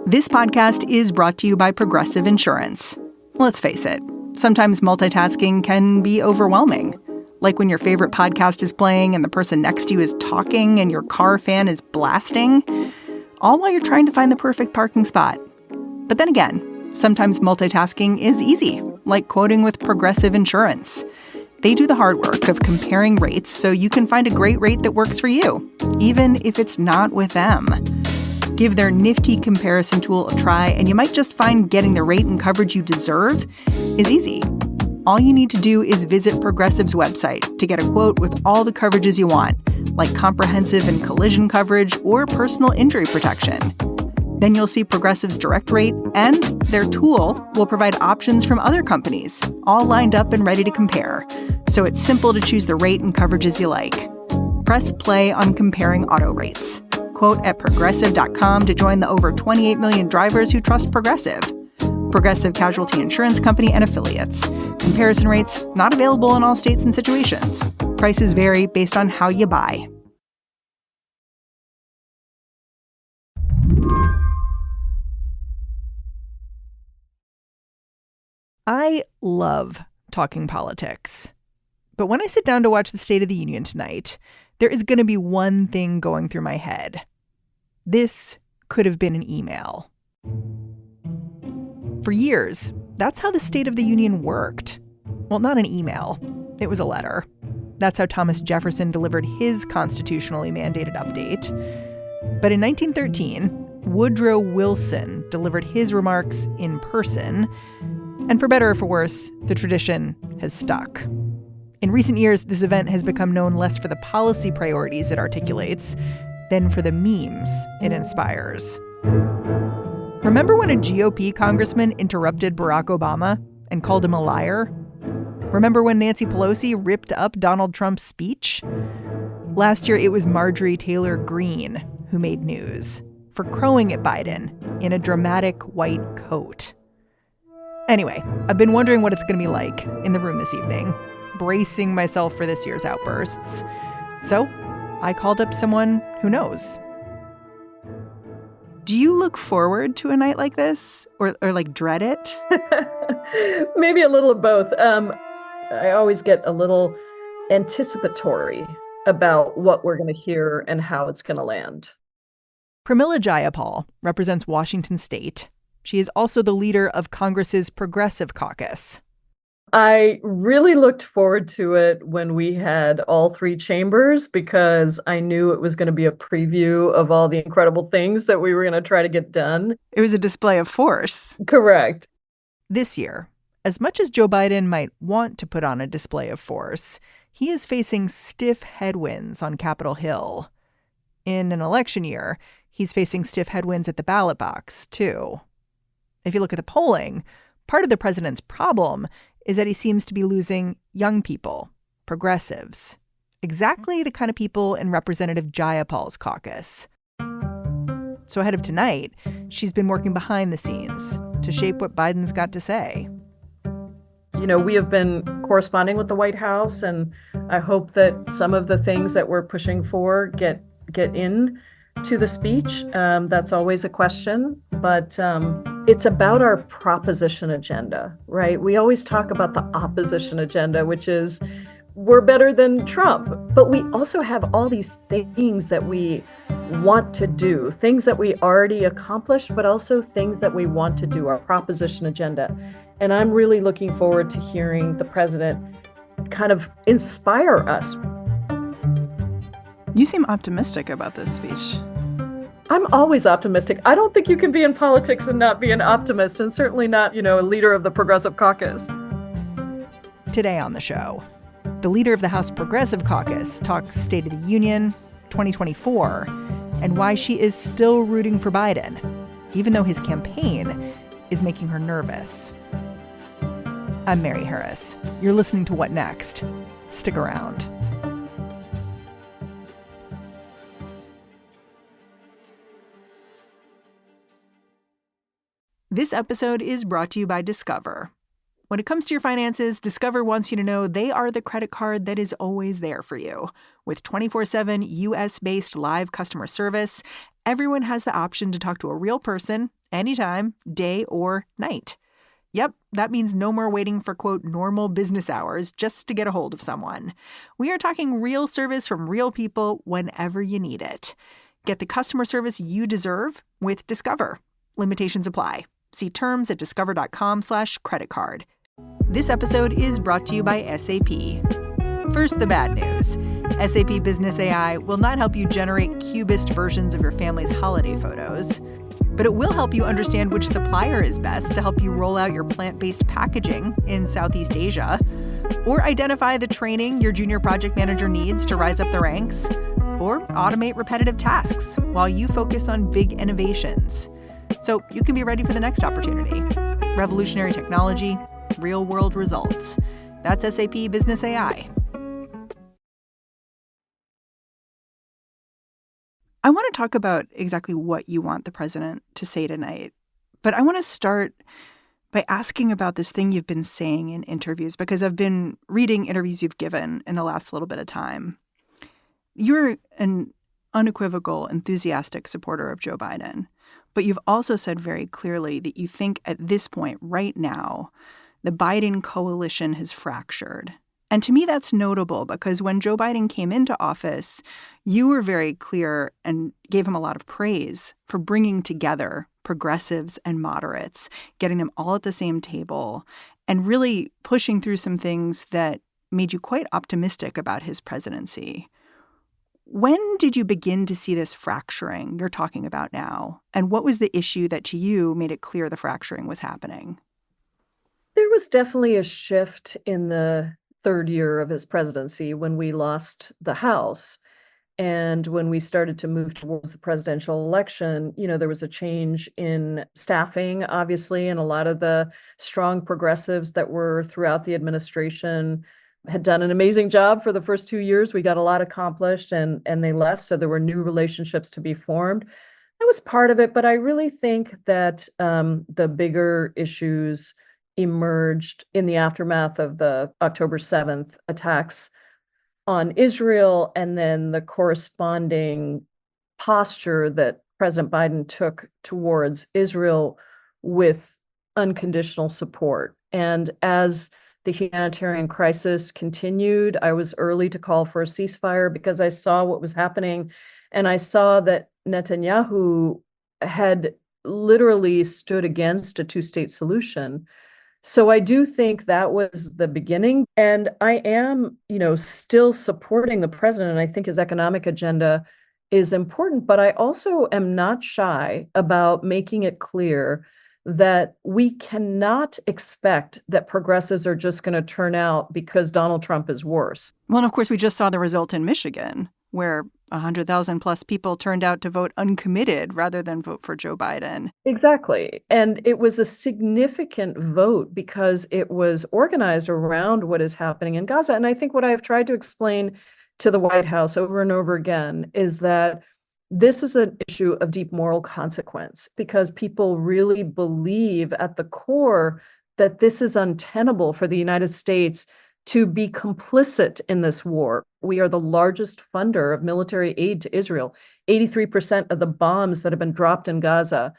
This podcast is brought to you by Progressive Insurance. Let's face it, sometimes multitasking can be overwhelming. Like when your favorite podcast is playing and the person next to you is talking and your car fan is blasting, all while you're trying to find the perfect parking spot. But then again, sometimes multitasking is easy, like quoting with Progressive Insurance. They do the hard work of comparing rates so you can find a great rate that works for you, even if it's not with them. Give their nifty comparison tool a try, and you might just find getting the rate and coverage you deserve is easy. All you need to do is visit Progressive's website to get a quote with all the coverages you want, like comprehensive and collision coverage or personal injury protection. Then you'll see Progressive's direct rate, and their tool will provide options from other companies, all lined up and ready to compare. So it's simple to choose the rate and coverages you like. Press play on comparing auto rates. Quote at Progressive.com to join the over 28 million drivers who trust Progressive. Progressive Casualty Insurance Company and Affiliates. Comparison rates not available in all states and situations. Prices vary based on how you buy. I love talking politics. But when I sit down to watch the State of the Union tonight, there is going to be one thing going through my head. This could have been an email. For years, that's how the State of the Union worked. Well, not an email. It was a letter. That's how Thomas Jefferson delivered his constitutionally mandated update. But in 1913, Woodrow Wilson delivered his remarks in person. And for better or for worse, the tradition has stuck. In recent years, this event has become known less for the policy priorities it articulates than for the memes it inspires. Remember when a GOP congressman interrupted Barack Obama and called him a liar? Remember when Nancy Pelosi ripped up Donald Trump's speech? Last year, it was Marjorie Taylor Greene who made news for crowing at Biden in a dramatic white coat. Anyway, I've been wondering what it's going to be like in the room this evening, bracing myself for this year's outbursts. So I called up someone who knows. Do you look forward to a night like this or like dread it? Maybe a little of both. I always get a little anticipatory about what we're going to hear and how it's going to land. Pramila Jayapal represents Washington State. She is also the leader of Congress's Progressive Caucus. I really looked forward to it when we had all three chambers because I knew it was going to be a preview of all the incredible things that we were going to try to get done. It was a display of force. Correct. This year, as much as Joe Biden might want to put on a display of force, he is facing stiff headwinds on Capitol Hill. In an election year, he's facing stiff headwinds at the ballot box, too. If you look at the polling, part of the president's problem is that he seems to be losing young people, progressives, exactly the kind of people in Representative Jayapal's caucus. So ahead of tonight, she's been working behind the scenes to shape what Biden's got to say. You know, we have been corresponding with the White House, and I hope that some of the things that we're pushing for get in to the speech. That's always a question, but it's about our proposition agenda, right? We always talk about the opposition agenda, which is we're better than Trump, but we also have all these things that we want to do, things that we already accomplished, but also things that we want to do, our proposition agenda. And I'm really looking forward to hearing the president kind of inspire us. You seem optimistic about this speech. I'm always optimistic. I don't think you can be in politics and not be an optimist, and certainly not, a leader of the Progressive Caucus. Today on the show, the leader of the House Progressive Caucus talks State of the Union, 2024, and why she is still rooting for Biden, even though his campaign is making her nervous. I'm Mary Harris. You're listening to What Next? Stick around. This episode is brought to you by Discover. When it comes to your finances, Discover wants you to know they are the credit card that is always there for you. With 24/7 U.S.-based live customer service, everyone has the option to talk to a real person anytime, day or night. Yep, that means no more waiting for, quote, normal business hours just to get a hold of someone. We are talking real service from real people whenever you need it. Get the customer service you deserve with Discover. Limitations apply. See terms at discover.com/creditcard. This episode is brought to you by SAP. First, the bad news. SAP Business AI will not help you generate cubist versions of your family's holiday photos, but it will help you understand which supplier is best to help you roll out your plant-based packaging in Southeast Asia, or identify the training your junior project manager needs to rise up the ranks, or automate repetitive tasks while you focus on big innovations. So you can be ready for the next opportunity. Revolutionary technology, real-world results. That's SAP Business AI. I want to talk about exactly what you want the president to say tonight, but I want to start by asking about this thing you've been saying in interviews, because I've been reading interviews you've given in the last little bit of time. You're an unequivocal, enthusiastic supporter of Joe Biden, but you've also said very clearly that you think at this point, right now, the Biden coalition has fractured. And to me, that's notable because when Joe Biden came into office, you were very clear and gave him a lot of praise for bringing together progressives and moderates, getting them all at the same table, and really pushing through some things that made you quite optimistic about his presidency. When did you begin to see this fracturing you're talking about now? And what was the issue that to you made it clear the fracturing was happening? There was definitely a shift in the third year of his presidency when we lost the House. And when we started to move towards the presidential election, there was a change in staffing, obviously, and a lot of the strong progressives that were throughout the administration had done an amazing job for the first 2 years. We got a lot accomplished and they left. So there were new relationships to be formed. That was part of it. But I really think that the bigger issues emerged in the aftermath of the October 7th attacks on Israel, and then the corresponding posture that President Biden took towards Israel with unconditional support. And as the humanitarian crisis continued, I was early to call for a ceasefire because I saw what was happening, and I saw that Netanyahu had literally stood against a two-state solution. So I do think that was the beginning. And I am, still supporting the president. And I think his economic agenda is important. But I also am not shy about making it clear that we cannot expect that progressives are just going to turn out because Donald Trump is worse. Well, and of course, we just saw the result in Michigan, where 100,000 plus people turned out to vote uncommitted rather than vote for Joe Biden. Exactly. And it was a significant vote because it was organized around what is happening in Gaza. And I think what I've tried to explain to the White House over and over again is that this is an issue of deep moral consequence because people really believe at the core that this is untenable for the United States to be complicit in this war. We are the largest funder of military aid to Israel. 83% of the bombs that have been dropped in Gaza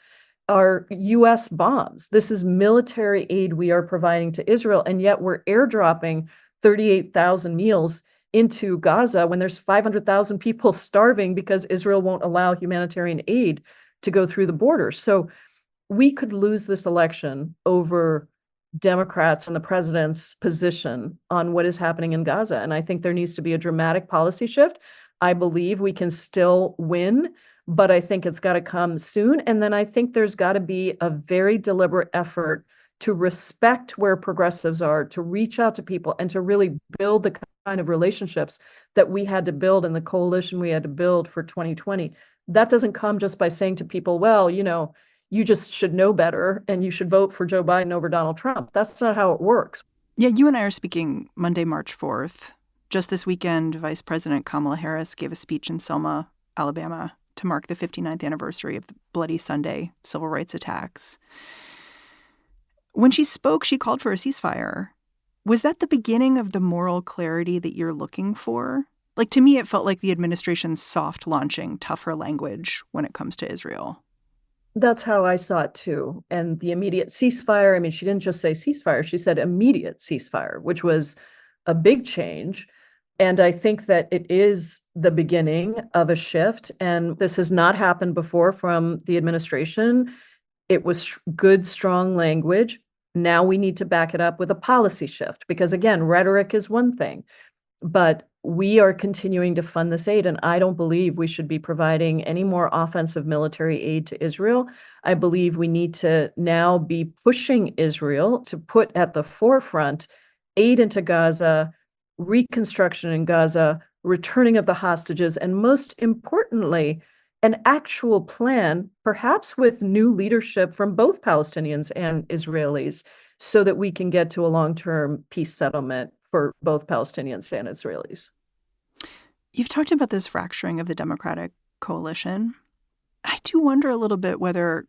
are U.S. bombs. This is military aid we are providing to Israel, and yet we're airdropping 38,000 meals into Gaza when there's 500,000 people starving because Israel won't allow humanitarian aid to go through the border. So we could lose this election over Democrats and the president's position on what is happening in Gaza. And I think there needs to be a dramatic policy shift. I believe we can still win, but I think it's got to come soon. And then I think there's got to be a very deliberate effort to respect where progressives are, to reach out to people and to really build the kind of relationships that we had to build in the coalition we had to build for 2020. That doesn't come just by saying to people, well, you just should know better and you should vote for Joe Biden over Donald Trump. That's not how it works. Yeah, you and I are speaking Monday, March 4th. Just this weekend, Vice President Kamala Harris gave a speech in Selma, Alabama, to mark the 59th anniversary of the Bloody Sunday civil rights attacks. When she spoke, she called for a ceasefire. Was that the beginning of the moral clarity that you're looking for? Like, to me, it felt like the administration's soft launching tougher language when it comes to Israel. That's how I saw it too. And the immediate ceasefire, I mean, she didn't just say ceasefire, she said immediate ceasefire, which was a big change. And I think that it is the beginning of a shift. And this has not happened before from the administration. It was good, strong language. Now we need to back it up with a policy shift, because again, rhetoric is one thing, but we are continuing to fund this aid, and I don't believe we should be providing any more offensive military aid to Israel. I believe we need to now be pushing Israel to put at the forefront aid into Gaza, reconstruction in Gaza, returning of the hostages, and most importantly, an actual plan, perhaps with new leadership from both Palestinians and Israelis, so that we can get to a long-term peace settlement for both Palestinians and Israelis. You've talked about this fracturing of the Democratic coalition. I do wonder a little bit whether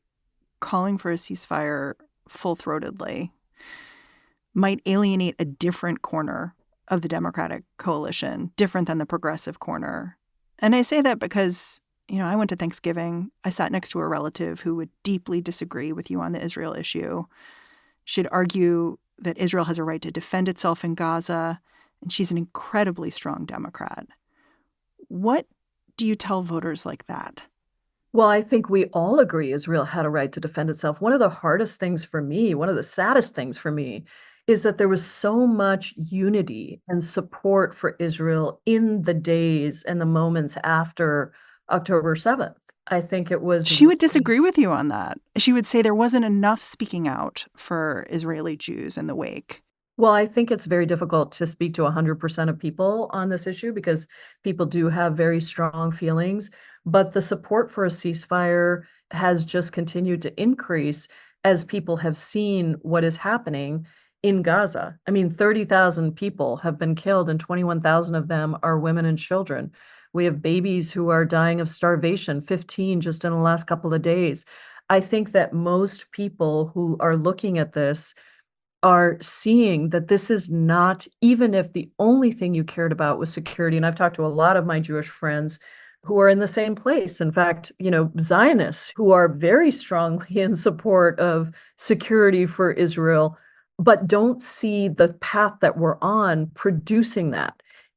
calling for a ceasefire full-throatedly might alienate a different corner of the Democratic coalition, different than the progressive corner. And I say that because, I went to Thanksgiving. I sat next to a relative who would deeply disagree with you on the Israel issue. She'd argue that Israel has a right to defend itself in Gaza, and she's an incredibly strong Democrat. What do you tell voters like that? Well, I think we all agree Israel had a right to defend itself. One of the hardest things for me, one of the saddest things for me, is that there was so much unity and support for Israel in the days and the moments after October 7th. I think it was... She would disagree with you on that. She would say there wasn't enough speaking out for Israeli Jews in the wake. Well, I think it's very difficult to speak to 100% of people on this issue because people do have very strong feelings. But the support for a ceasefire has just continued to increase as people have seen what is happening in Gaza. I mean, 30,000 people have been killed and 21,000 of them are women and children. We have babies who are dying of starvation, 15 just in the last couple of days. I think that most people who are looking at this are seeing that this is not, even if the only thing you cared about was security. And I've talked to a lot of my Jewish friends who are in the same place. In fact, Zionists who are very strongly in support of security for Israel, but don't see the path that we're on producing that.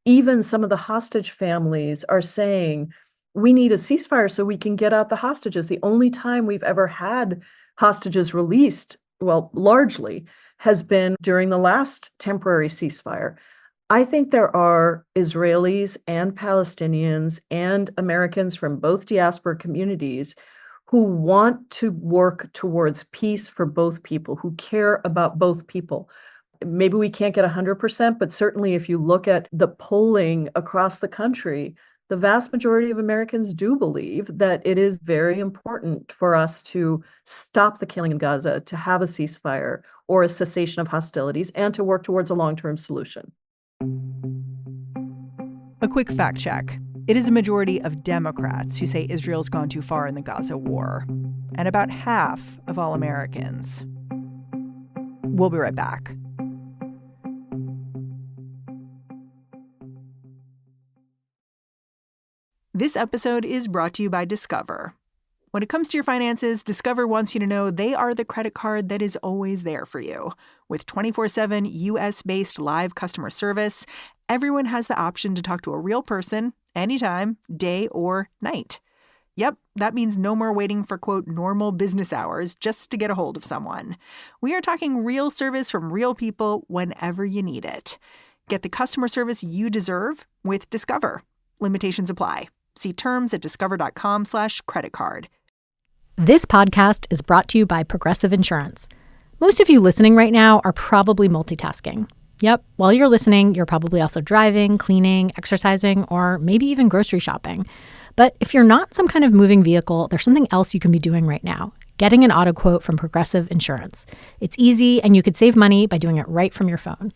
Even some of the hostage families are saying, we need a ceasefire so we can get out the hostages. The only time we've ever had hostages released, well, largely, has been during the last temporary ceasefire. I think there are Israelis and Palestinians and Americans from both diaspora communities who want to work towards peace for both people, who care about both people. Maybe we can't get 100%, but certainly if you look at the polling across the country, the vast majority of Americans do believe that it is very important for us to stop the killing in Gaza, to have a ceasefire or a cessation of hostilities, and to work towards a long-term solution. A quick fact check. It is a majority of Democrats who say Israel's gone too far in the Gaza war, and about half of all Americans. We'll be right back. This episode is brought to you by Discover. When it comes to your finances, Discover wants you to know they are the credit card that is always there for you. With 24/7 U.S.-based live customer service, everyone has the option to talk to a real person anytime, day or night. Yep, that means no more waiting for, quote, normal business hours just to get a hold of someone. We are talking real service from real people whenever you need it. Get the customer service you deserve with Discover. Limitations apply. See terms at discover.com/creditcard. This podcast is brought to you by Progressive Insurance. Most of you listening right now are probably multitasking. Yep, while you're listening, you're probably also driving, cleaning, exercising, or maybe even grocery shopping. But if you're not some kind of moving vehicle, there's something else you can be doing right now. Getting an auto quote from Progressive Insurance. It's easy, and you could save money by doing it right from your phone.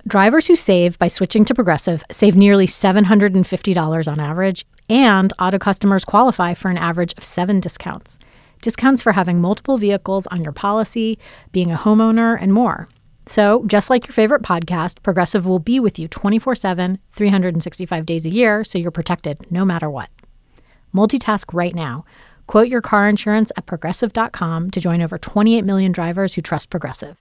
Drivers who save by switching to Progressive save nearly $750 on average, and auto customers qualify for an average of 7 discounts. Discounts for having multiple vehicles on your policy, being a homeowner, and more. So, just like your favorite podcast, Progressive will be with you 24/7, 365 days a year, so you're protected no matter what. Multitask right now. Quote your car insurance at Progressive.com to join over 28 million drivers who trust Progressive.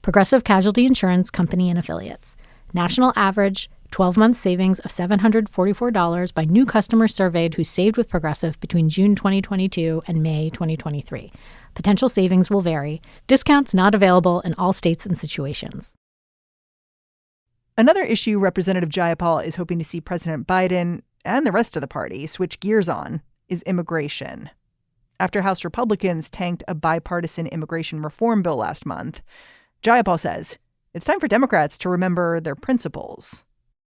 Progressive Casualty Insurance Company and Affiliates. National average 12-month savings of $744 by new customers surveyed who saved with Progressive between June 2022 and May 2023. Potential savings will vary. Discounts not available in all states and situations. Another issue Representative Jayapal is hoping to see President Biden and the rest of the party switch gears on is immigration. After House Republicans tanked a bipartisan immigration reform bill last month, Jayapal says it's time for Democrats to remember their principles.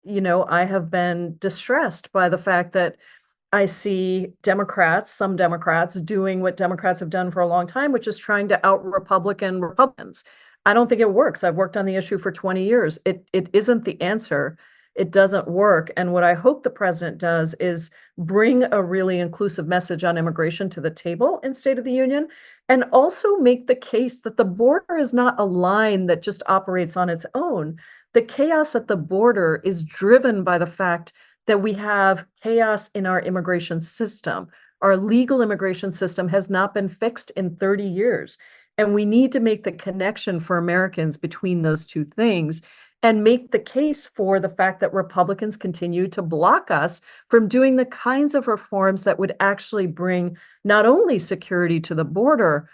You know, I have been distressed by the fact that I see Democrats, some Democrats, doing what Democrats have done for a long time, which is trying to out-Republican Republicans. I don't think it works. I've worked on the issue for 20 years. It isn't the answer. It doesn't work. And what I hope the president does is bring a really inclusive message on immigration to the table in State of the Union, and also make the case that the border is not a line that just operates on its own. The chaos at the border is driven by the fact that we have chaos in our immigration system. Our legal immigration system has not been fixed in 30 years. And we need to make the connection for Americans between those two things and make the case for the fact that Republicans continue to block us from doing the kinds of reforms that would actually bring not only security to the border,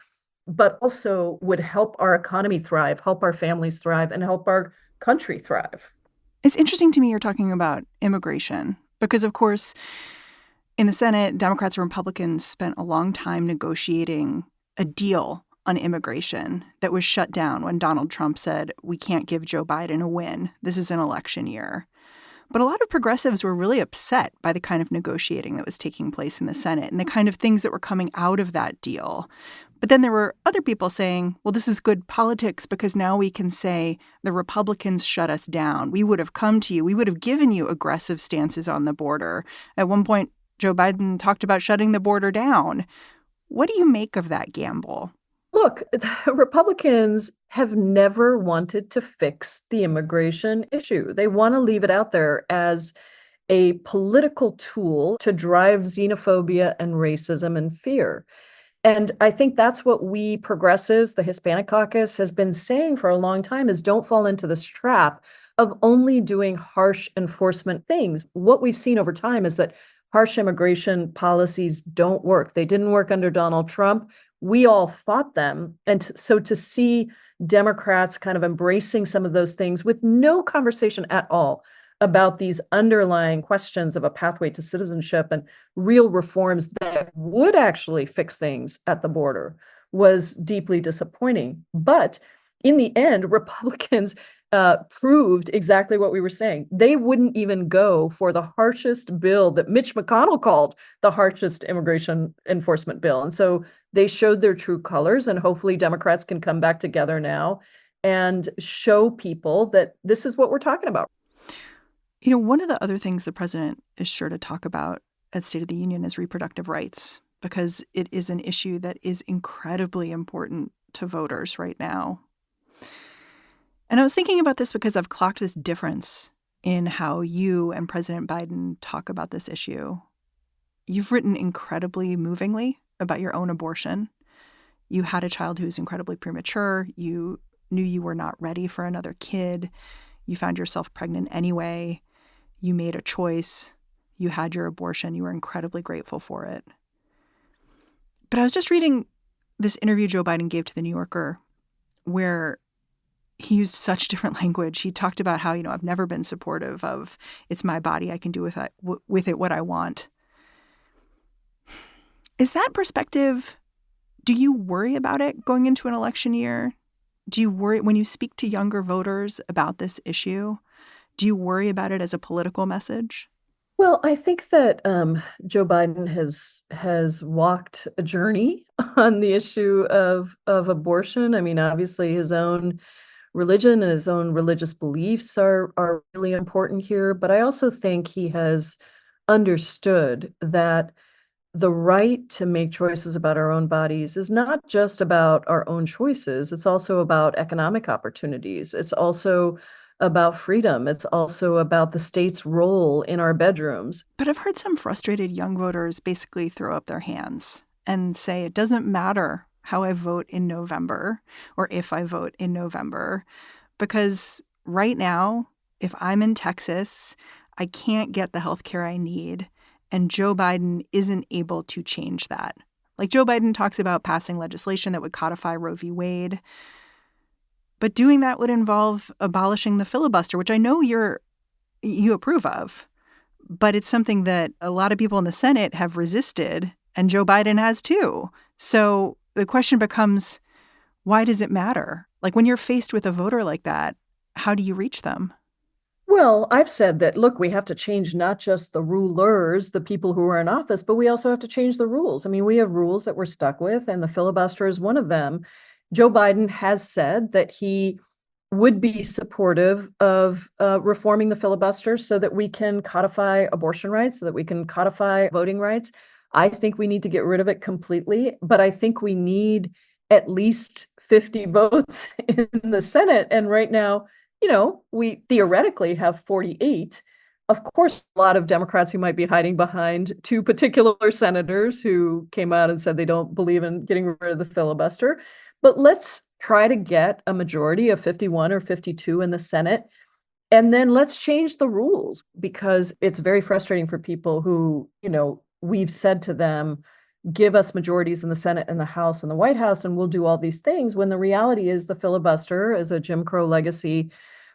but also would help our economy thrive, help our families thrive, and help our country thrive. It's interesting to me you're talking about immigration because, of course, in the Senate, Democrats and Republicans spent a long time negotiating a deal on immigration that was shut down when Donald Trump said, we can't give Joe Biden a win. This is an election year. But a lot of progressives were really upset by the kind of negotiating that was taking place in the Senate and the kind of things that were coming out of that deal. But then there were other people saying, well, this is good politics because now we can say the Republicans shut us down. We would have come to you. We would have given you aggressive stances on the border. At one point, Joe Biden talked about shutting the border down. What do you make of that gamble? Look, the Republicans have never wanted to fix the immigration issue. They want to leave it out there as a political tool to drive xenophobia and racism and fear. And I think that's what we progressives, the Hispanic caucus, has been saying for a long time is don't fall into this trap of only doing harsh enforcement things. What we've seen over time is that harsh immigration policies don't work. They didn't work under Donald Trump. We all fought them. And so to see Democrats kind of embracing some of those things with no conversation at all about these underlying questions of a pathway to citizenship and real reforms that would actually fix things at the border was deeply disappointing. But in the end, Republicans proved exactly what we were saying. They wouldn't even go for the harshest bill that Mitch McConnell called the harshest immigration enforcement bill. And so they showed their true colors, and hopefully Democrats can come back together now and show people that this is what we're talking about. You know, one of the other things the president is sure to talk about at State of the Union is reproductive rights, because it is an issue that is incredibly important to voters right now. And I was thinking about this because I've clocked this difference in how you and President Biden talk about this issue. You've written incredibly movingly about your own abortion. You had a child who was incredibly premature. You knew you were not ready for another kid. You found yourself pregnant anyway. You made a choice. You had your abortion. You were incredibly grateful for it. But I was just reading this interview Joe Biden gave to The New Yorker where he used such different language. He talked about how, I've never been supportive of it's my body. I can do with it what I want. Is that perspective, do you worry about it going into an election year? Do you worry when you speak to younger voters about this issue? Do you worry about it as a political message? Well, I think that Joe Biden has walked a journey on the issue of abortion. I mean, obviously, his own religion and his own religious beliefs are really important here. But I also think he has understood that the right to make choices about our own bodies is not just about our own choices. It's also about economic opportunities. It's also about freedom. It's also about the state's role in our bedrooms. But I've heard some frustrated young voters basically throw up their hands and say it doesn't matter how I vote in November or if I vote in November, because right now, if I'm in Texas, I can't get the health care I need, and Joe Biden isn't able to change that. Like, Joe Biden talks about passing legislation that would codify Roe v. Wade, but doing that would involve abolishing the filibuster, which I know you approve of, but it's something that a lot of people in the Senate have resisted, and Joe Biden has too. So the question becomes, why does it matter? Like, when you're faced with a voter like that, how do you reach them? Well, I've said that, look, we have to change not just the rulers, the people who are in office, but we also have to change the rules. I mean, we have rules that we're stuck with, and the filibuster is one of them. Joe Biden has said that he would be supportive of reforming the filibuster so that we can codify abortion rights, so that we can codify voting rights. I think we need to get rid of it completely, but I think we need at least 50 votes in the Senate. And right now, we theoretically have 48. Of course, a lot of Democrats who might be hiding behind two particular senators who came out and said they don't believe in getting rid of the filibuster. But let's try to get a majority of 51 or 52 in the Senate. And then let's change the rules, because it's very frustrating for people who, we've said to them, give us majorities in the Senate and the House and the White House, and we'll do all these things, when the reality is the filibuster is a Jim Crow legacy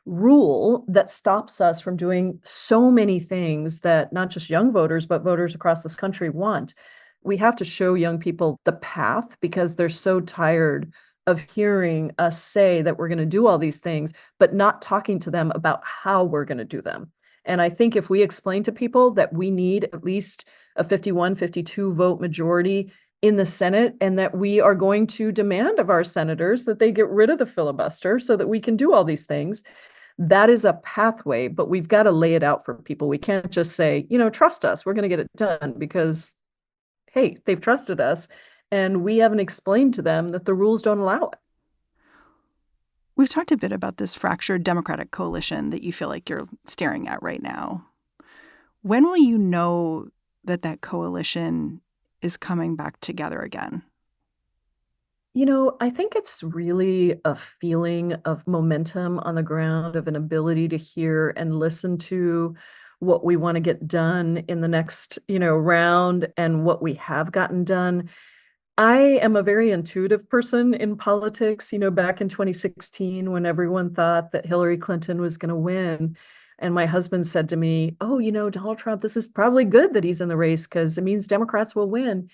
rule that stops us from doing so many things that not just young voters, but voters across this country want. We have to show young people the path, because they're so tired of hearing us say that we're going to do all these things, but not talking to them about how we're going to do them. And I think if we explain to people that we need at least a 51, 52 vote majority in the Senate, and that we are going to demand of our senators that they get rid of the filibuster so that we can do all these things, that is a pathway, but we've got to lay it out for people. We can't just say, trust us, we're going to get it done, because, hey, they've trusted us and we haven't explained to them that the rules don't allow it. We've talked a bit about this fractured Democratic coalition that you feel like you're staring at right now. When will you know that that coalition is coming back together again? I think it's really a feeling of momentum on the ground, of an ability to hear and listen to what we want to get done in the next, round, and what we have gotten done. I am a very intuitive person in politics. Back in 2016, when everyone thought that Hillary Clinton was going to win, and my husband said to me, "Oh, Donald Trump, this is probably good that he's in the race, because it means Democrats will win."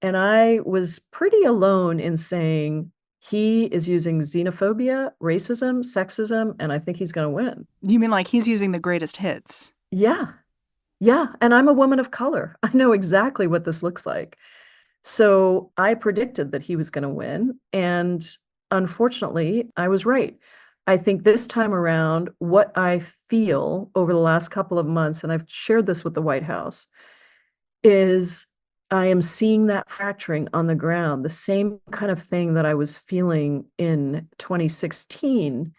And I was pretty alone in saying he is using xenophobia, racism, sexism, and I think he's going to win. You mean like he's using the greatest hits? Yeah. Yeah. And I'm a woman of color. I know exactly what this looks like. So I predicted that he was going to win. And unfortunately, I was right. I think this time around, what I feel over the last couple of months, and I've shared this with the White House, is I am seeing that fracturing on the ground, the same kind of thing that I was feeling in 2016,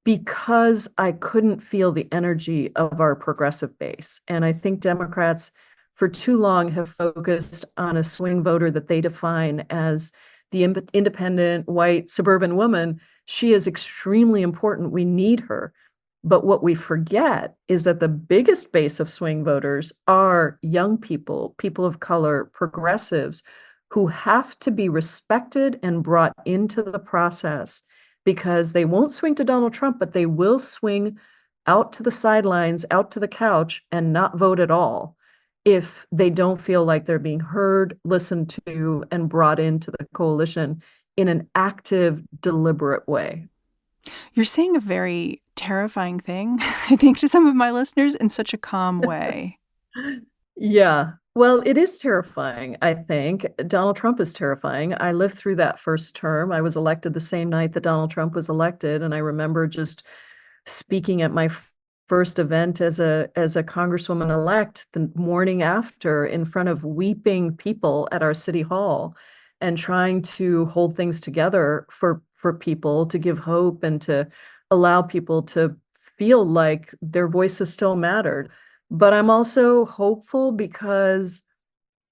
because I couldn't feel the energy of our progressive base. And I think Democrats for too long have focused on a swing voter that they define as the independent, white, suburban woman. She is extremely important. We need her. But what we forget is that the biggest base of swing voters are young people, people of color, progressives, who have to be respected and brought into the process, because they won't swing to Donald Trump, but they will swing out to the sidelines, out to the couch, and not vote at all if they don't feel like they're being heard, listened to, and brought into the coalition in an active, deliberate way. You're saying a very terrifying thing, I think, to some of my listeners in such a calm way. Yeah. Well, it is terrifying, I think. Donald Trump is terrifying. I lived through that first term. I was elected the same night that Donald Trump was elected, and I remember just speaking at my first event as a congresswoman-elect the morning after, in front of weeping people at our city hall, and trying to hold things together for people, to give hope and to allow people to feel like their voices still mattered. But I'm also hopeful, because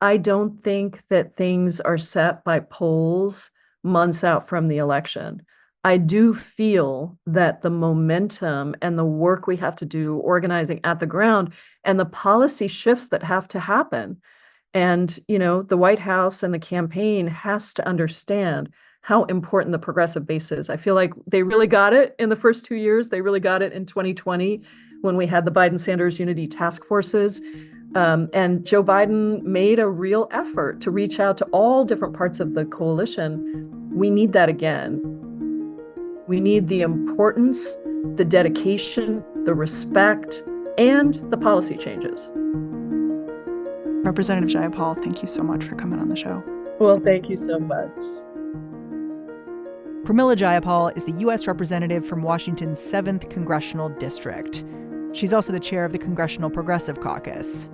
I don't think that things are set by polls months out from the election. I do feel that the momentum and the work we have to do organizing at the ground and the policy shifts that have to happen. And, the White House and the campaign has to understand how important the progressive base is. I feel like they really got it in the first 2 years. They really got it in 2020 when we had the Biden-Sanders unity task forces. And Joe Biden made a real effort to reach out to all different parts of the coalition. We need that again. We need the importance, the dedication, the respect, and the policy changes. Representative Jayapal, thank you so much for coming on the show. Well, thank you so much. Pramila Jayapal is the U.S. representative from Washington's 7th Congressional District. She's also the chair of the Congressional Progressive Caucus.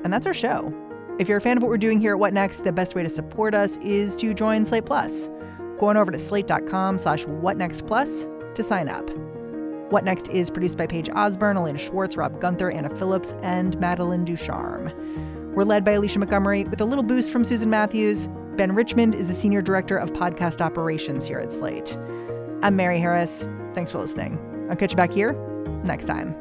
And that's our show. If you're a fan of what we're doing here at What Next, the best way to support us is to join Slate Plus. Go on over to slate.com/whatnextplus to sign up. What Next is produced by Paige Osborne, Elena Schwartz, Rob Gunther, Anna Phillips, and Madeline Ducharme. We're led by Alicia Montgomery with a little boost from Susan Matthews. Ben Richmond is the Senior Director of Podcast Operations here at Slate. I'm Mary Harris. Thanks for listening. I'll catch you back here next time.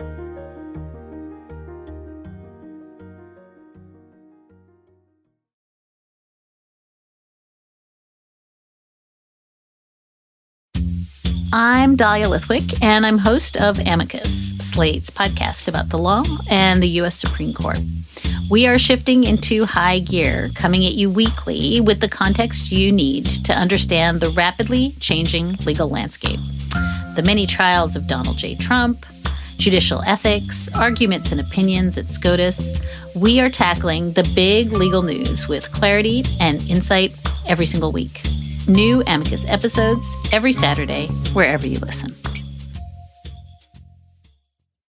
I'm Dahlia Lithwick, and I'm host of Amicus, Slate's podcast about the law and the U.S. Supreme Court. We are shifting into high gear, coming at you weekly with the context you need to understand the rapidly changing legal landscape. The many trials of Donald J. Trump, judicial ethics, arguments and opinions at SCOTUS. We are tackling the big legal news with clarity and insight every single week. New Amicus episodes every Saturday, wherever you listen.